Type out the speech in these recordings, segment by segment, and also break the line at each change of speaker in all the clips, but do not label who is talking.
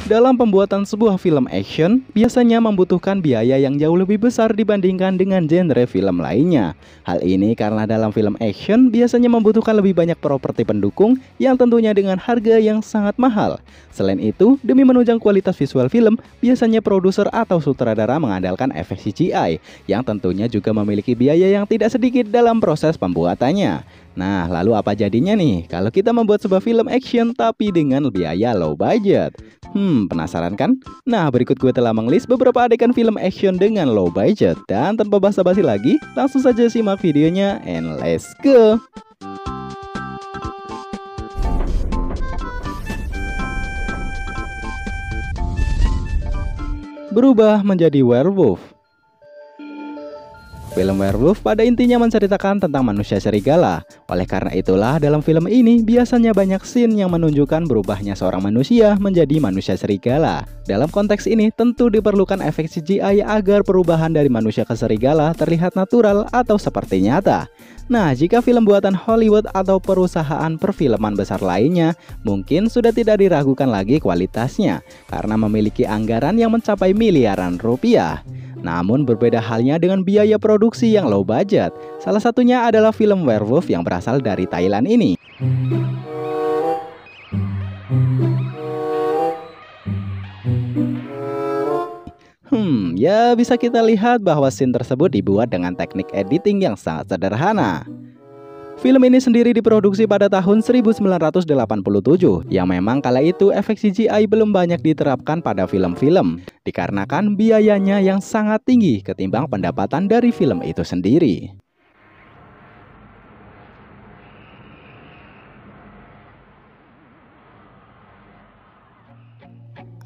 Dalam pembuatan sebuah film action, biasanya membutuhkan biaya yang jauh lebih besar dibandingkan dengan genre film lainnya. Hal ini karena dalam film action biasanya membutuhkan lebih banyak properti pendukung yang tentunya dengan harga yang sangat mahal. Selain itu, demi menunjang kualitas visual film, biasanya produser atau sutradara mengandalkan efek CGI, yang tentunya juga memiliki biaya yang tidak sedikit dalam proses pembuatannya. Nah, lalu apa jadinya nih kalau kita membuat sebuah film action tapi dengan biaya low budget? Penasaran kan? Nah, berikut gue telah menglist beberapa adegan film action dengan low budget. Dan tanpa basa-basi lagi, langsung saja simak videonya and let's go! Berubah menjadi werewolf. Film werewolf pada intinya menceritakan tentang manusia serigala. Oleh karena itulah dalam film ini biasanya banyak scene yang menunjukkan berubahnya seorang manusia menjadi manusia serigala. Dalam konteks ini tentu diperlukan efek CGI agar perubahan dari manusia ke serigala terlihat natural atau seperti nyata. Nah, jika film buatan Hollywood atau perusahaan perfilman besar lainnya, mungkin sudah tidak diragukan lagi kualitasnya karena memiliki anggaran yang mencapai miliaran rupiah. Namun berbeda halnya dengan biaya produksi yang low budget. Salah satunya adalah film werewolf yang berasal dari Thailand ini. Ya bisa kita lihat bahwa scene tersebut dibuat dengan teknik editing yang sangat sederhana. Film ini sendiri diproduksi pada tahun 1987, yang memang kala itu efek CGI belum banyak diterapkan pada film-film, dikarenakan biayanya yang sangat tinggi ketimbang pendapatan dari film itu sendiri.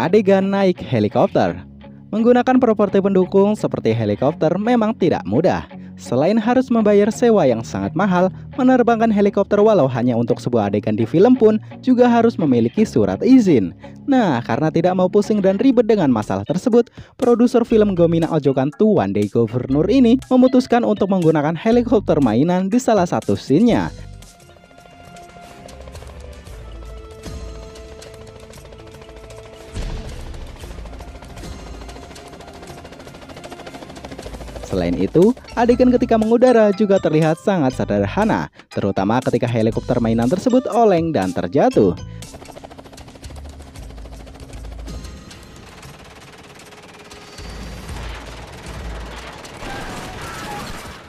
Adegan naik helikopter. Menggunakan properti pendukung seperti helikopter memang tidak mudah. Selain harus membayar sewa yang sangat mahal, menerbangkan helikopter walau hanya untuk sebuah adegan di film pun juga harus memiliki surat izin. Nah, karena tidak mau pusing dan ribet dengan masalah tersebut, produser film Gomina Ojokantu One Day Governor ini memutuskan untuk menggunakan helikopter mainan di salah satu scene-nya. Selain itu, adegan ketika mengudara juga terlihat sangat sederhana, terutama ketika helikopter mainan tersebut oleng dan terjatuh.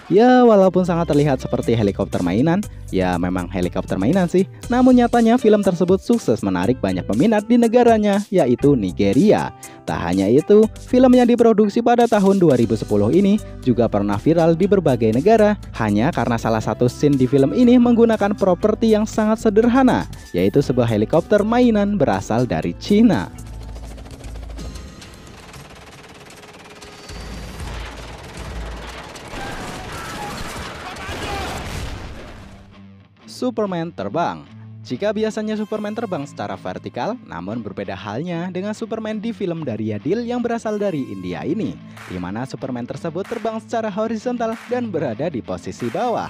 Ya, walaupun sangat terlihat seperti helikopter mainan, ya memang helikopter mainan sih. Namun nyatanya film tersebut sukses menarik banyak peminat di negaranya, yaitu Nigeria. Tak hanya itu, film yang diproduksi pada tahun 2010 ini juga pernah viral di berbagai negara, hanya karena salah satu scene di film ini menggunakan properti yang sangat sederhana, yaitu sebuah helikopter mainan berasal dari Cina. Superman terbang. Jika biasanya Superman terbang secara vertikal, namun berbeda halnya dengan Superman di film Daredevil yang berasal dari India ini, di mana Superman tersebut terbang secara horizontal dan berada di posisi bawah.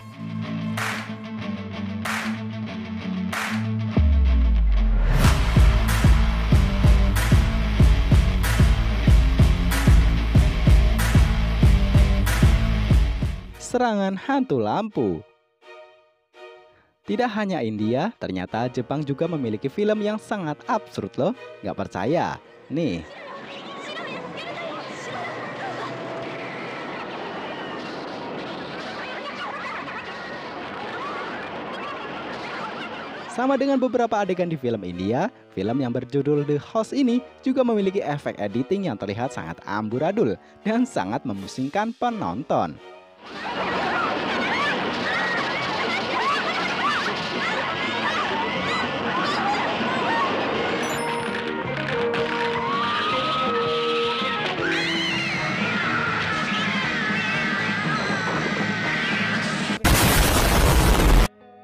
Serangan hantu lampu. Tidak hanya India, ternyata Jepang juga memiliki film yang sangat absurd loh. Nggak percaya? Nih. Sama dengan beberapa adegan di film India, film yang berjudul The Host ini juga memiliki efek editing yang terlihat sangat amburadul dan sangat memusingkan penonton.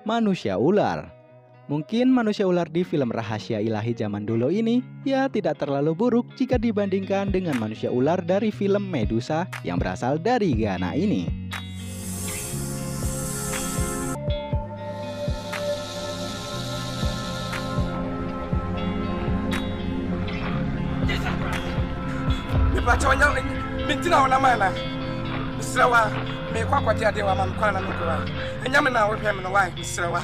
Manusia ular. Mungkin manusia ular di film Rahasia Ilahi zaman dulu ini ya tidak terlalu buruk jika dibandingkan dengan manusia ular dari film Medusa yang berasal dari Ghana ini.
Bacanya mintina wala mana. Misrawa me kwa dia de wa mam kwa na mekwa. Enyame na wo hwe me no wa misrawa.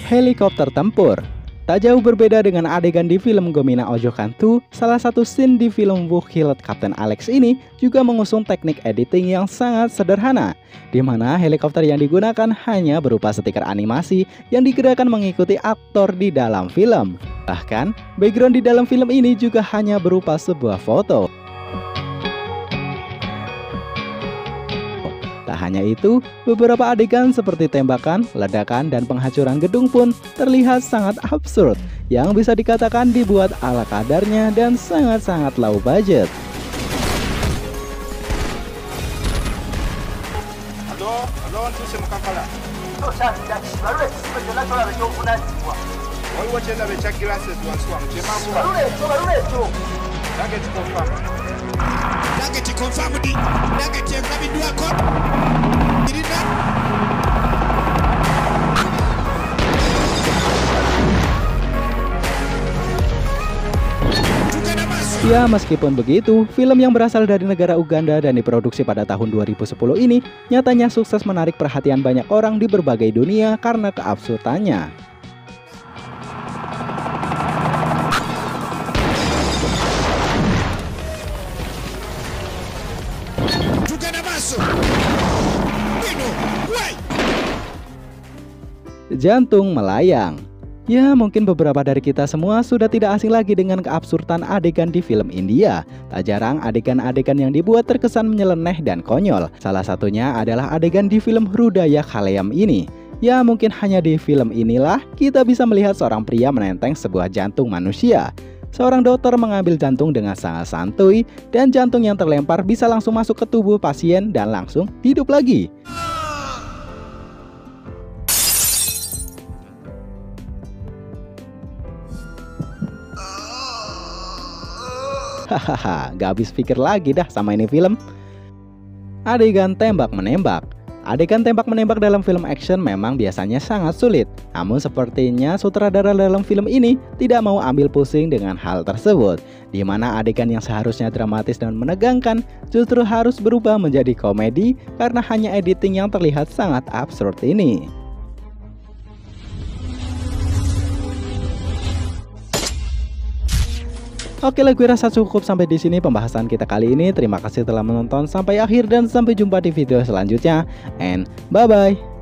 Helikopter tempur. Tak jauh berbeda dengan adegan di film Gomina Ojo Kantu, salah satu scene di film Who Killed Captain Alex ini juga mengusung teknik editing yang sangat sederhana, di mana helikopter yang digunakan hanya berupa stiker animasi yang digerakkan mengikuti aktor di dalam film. Bahkan, background di dalam film ini juga hanya berupa sebuah foto. Tak hanya itu, beberapa adegan seperti tembakan, ledakan, dan penghancuran gedung pun terlihat sangat absurd, yang bisa dikatakan dibuat ala kadarnya dan sangat-sangat low budget.
Nugget confirm di Nugget yang kami dua kot.
Ya, meskipun begitu, film yang berasal dari negara Uganda dan diproduksi pada tahun 2010 ini nyatanya sukses menarik perhatian banyak orang di berbagai dunia karena keabsurdannya. Jantung melayang. Ya, mungkin beberapa dari kita semua sudah tidak asing lagi dengan keabsurdan adegan di film India. Tak jarang adegan-adegan yang dibuat terkesan menyeleneh dan konyol. Salah satunya adalah adegan di film Hrudaya Khalayam ini. Ya, mungkin hanya di film inilah kita bisa melihat seorang pria menenteng sebuah jantung manusia. Seorang dokter mengambil jantung dengan sangat santuy, dan jantung yang terlempar bisa langsung masuk ke tubuh pasien dan langsung hidup lagi. Hahaha, gak habis pikir lagi dah sama ini film. Adegan tembak-menembak. Adegan tembak-menembak dalam film action memang biasanya sangat sulit. Namun sepertinya sutradara dalam film ini tidak mau ambil pusing dengan hal tersebut, di mana adegan yang seharusnya dramatis dan menegangkan justru harus berubah menjadi komedi karena hanya editing yang terlihat sangat absurd ini. Oke lah, gue rasa cukup sampai di sini pembahasan kita kali ini. Terima kasih telah menonton sampai akhir dan sampai jumpa di video selanjutnya. And bye bye.